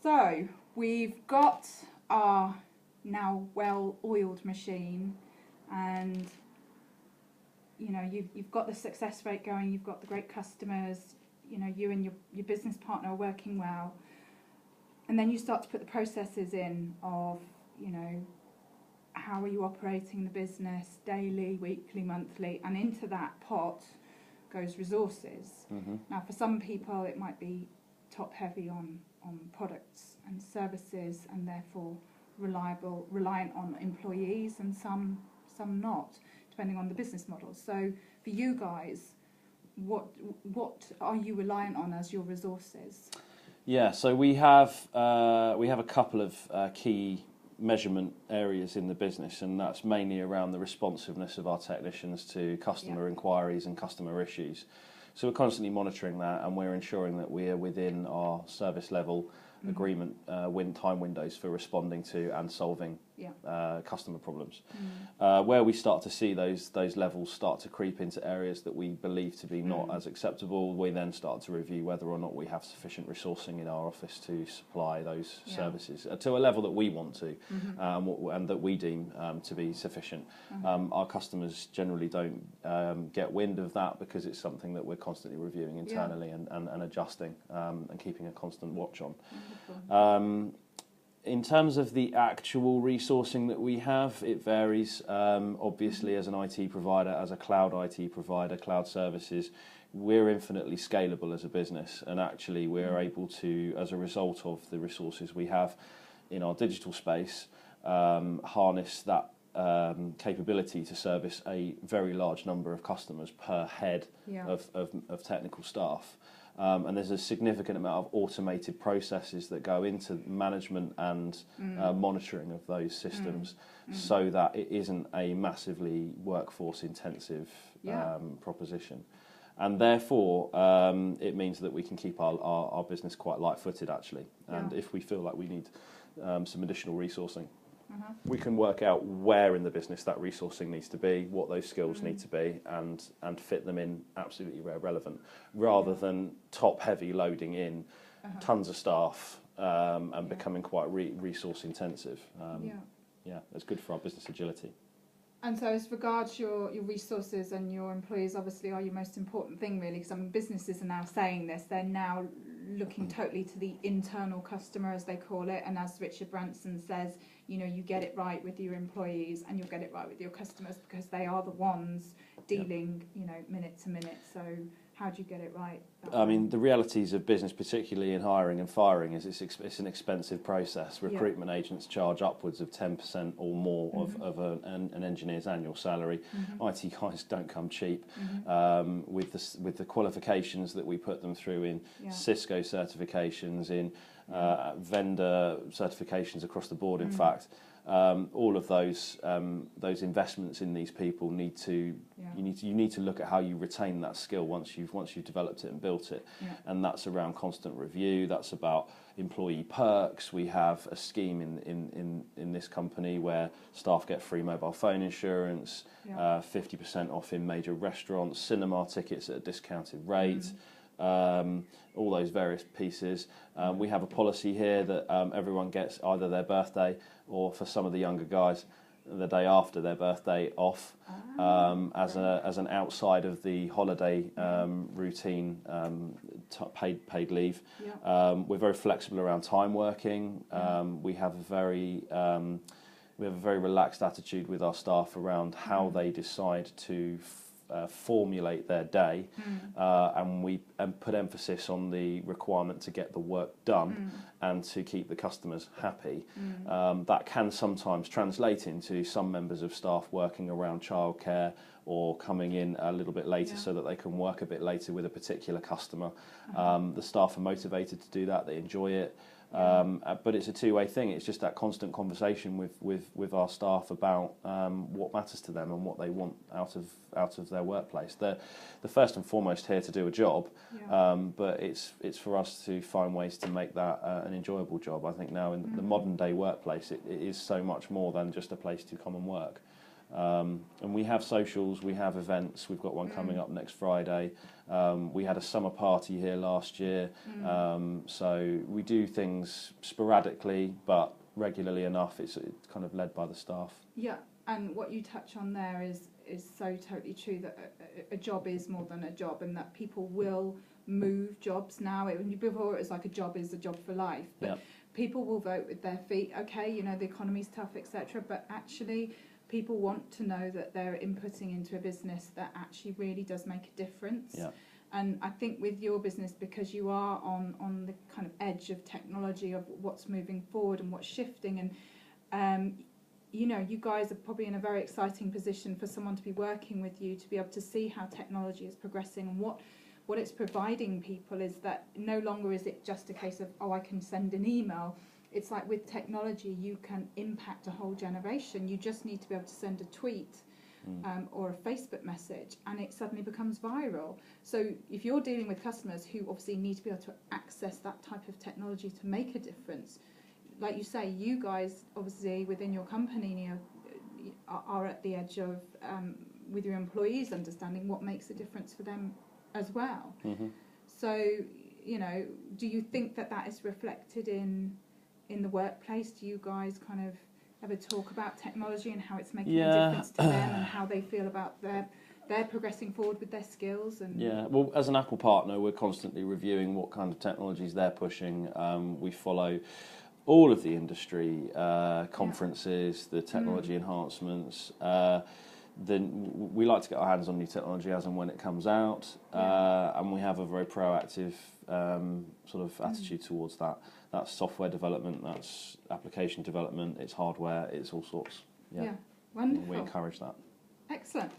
So we've got our now well-oiled machine, and you know you've got the success rate going, you've got the great customers, you know you and your business partner are working well, and then you start to put the processes in of, you know, how are you operating the business daily, weekly, monthly, and into that pot goes resources. Now for some people it might be top heavy on products and services, and therefore reliant on employees, and some not, depending on the business model. So for you guys, what are you reliant on as your resources? Yeah, so we have a couple of key measurement areas in the business, and that's mainly around the responsiveness of our technicians to customer inquiries and customer issues. So we're constantly monitoring that, and we're ensuring that we are within our service level agreement time windows for responding to and solving customer problems. Where we start to see those levels start to creep into areas that we believe to be not as acceptable, we then start to review whether or not we have sufficient resourcing in our office to supply those services to a level that we want to, and that we deem to be sufficient. Our customers generally don't get wind of that, because it's something that we're constantly reviewing internally and adjusting and keeping a constant watch on. In terms of the actual resourcing that we have, it varies. Obviously, as an IT provider, as a cloud IT provider, cloud services, we're infinitely scalable as a business, and actually we're able to, as a result of the resources we have in our digital space, harness that capability to service a very large number of customers per head of technical staff. And there's a significant amount of automated processes that go into management and monitoring of those systems, so that it isn't a massively workforce intensive proposition. And therefore it means that we can keep our business quite light-footed, actually. And if we feel like we need some additional resourcing, we can work out where in the business that resourcing needs to be, what those skills need to be, and fit them in absolutely where relevant, rather than top-heavy loading in tons of staff and becoming quite resource intensive. It's good for our business agility. And so as regards your resources and your employees, obviously are your most important thing, really, because businesses are now saying this. They're now looking totally to the internal customer, as they call it, and as Richard Branson says, you know, you get it right with your employees and you'll get it right with your customers, because they are the ones dealing, you know, minute to minute. So how do you get it right? I mean, the realities of business, particularly in hiring and firing, is it's an expensive process. Recruitment agents charge upwards of 10% or more of an engineer's annual salary. IT guys don't come cheap. With the qualifications that we put them through in Cisco certifications, in vendor certifications across the board, in fact, all of those investments in these people need to you need to look at how you retain that skill once you've developed it and built it, and that's around constant review. That's about employee perks. We have a scheme in this company where staff get free mobile phone insurance, 50% off in major restaurants, cinema tickets at a discounted rate. All those various pieces. We have a policy here that everyone gets either their birthday, or for some of the younger guys, the day after their birthday off, as an outside of the holiday routine paid leave. We're very flexible around time working. We have a very relaxed attitude with our staff around how they decide to formulate their day, and we put emphasis on the requirement to get the work done and to keep the customers happy. That can sometimes translate into some members of staff working around childcare or coming in a little bit later so that they can work a bit later with a particular customer. The staff are motivated to do that, they enjoy it. But it's a two-way thing. It's just that constant conversation with our staff about what matters to them and what they want out of their workplace. They're first and foremost here to do a job, but it's for us to find ways to make that an enjoyable job. I think now in the modern day workplace, it is so much more than just a place to come and work. And we have socials, we have events. We've got one coming up next Friday. We had a summer party here last year. So we do things sporadically, but regularly enough. It's kind of led by the staff. Yeah, and what you touch on there is so totally true, that a job is more than a job, and that people will move jobs now. Before it was like a job is a job for life, but Yep. people will vote with their feet. Okay, you know, the economy's tough, etc. But actually, people want to know that they're inputting into a business that actually really does make a difference. Yeah. And I think with your business, because you are on the kind of edge of technology, of what's moving forward and what's shifting, and you know, you guys are probably in a very exciting position for someone to be working with you, to be able to see how technology is progressing, and what it's providing people is that no longer is it just a case of, oh, I can send an email. It's like with technology, you can impact a whole generation. You just need to be able to send a tweet or a Facebook message, and it suddenly becomes viral. So if you're dealing with customers who obviously need to be able to access that type of technology to make a difference, like you say, you guys obviously within your company, you know, are at the edge of with your employees understanding what makes a difference for them as well. So, you know, do you think that is reflected in the workplace? Do you guys kind of ever talk about technology and how it's making a difference to them, and how they feel about their progressing forward with their skills? And yeah, well, as an Apple partner, we're constantly reviewing what kind of technologies they're pushing. We follow all of the industry conferences, the technology enhancements. Then we like to get our hands on new technology as and when it comes out, and we have a very proactive sort of attitude towards that. That's software development, that's application development, it's hardware, it's all sorts. Yeah, wonderful. We encourage that. Excellent.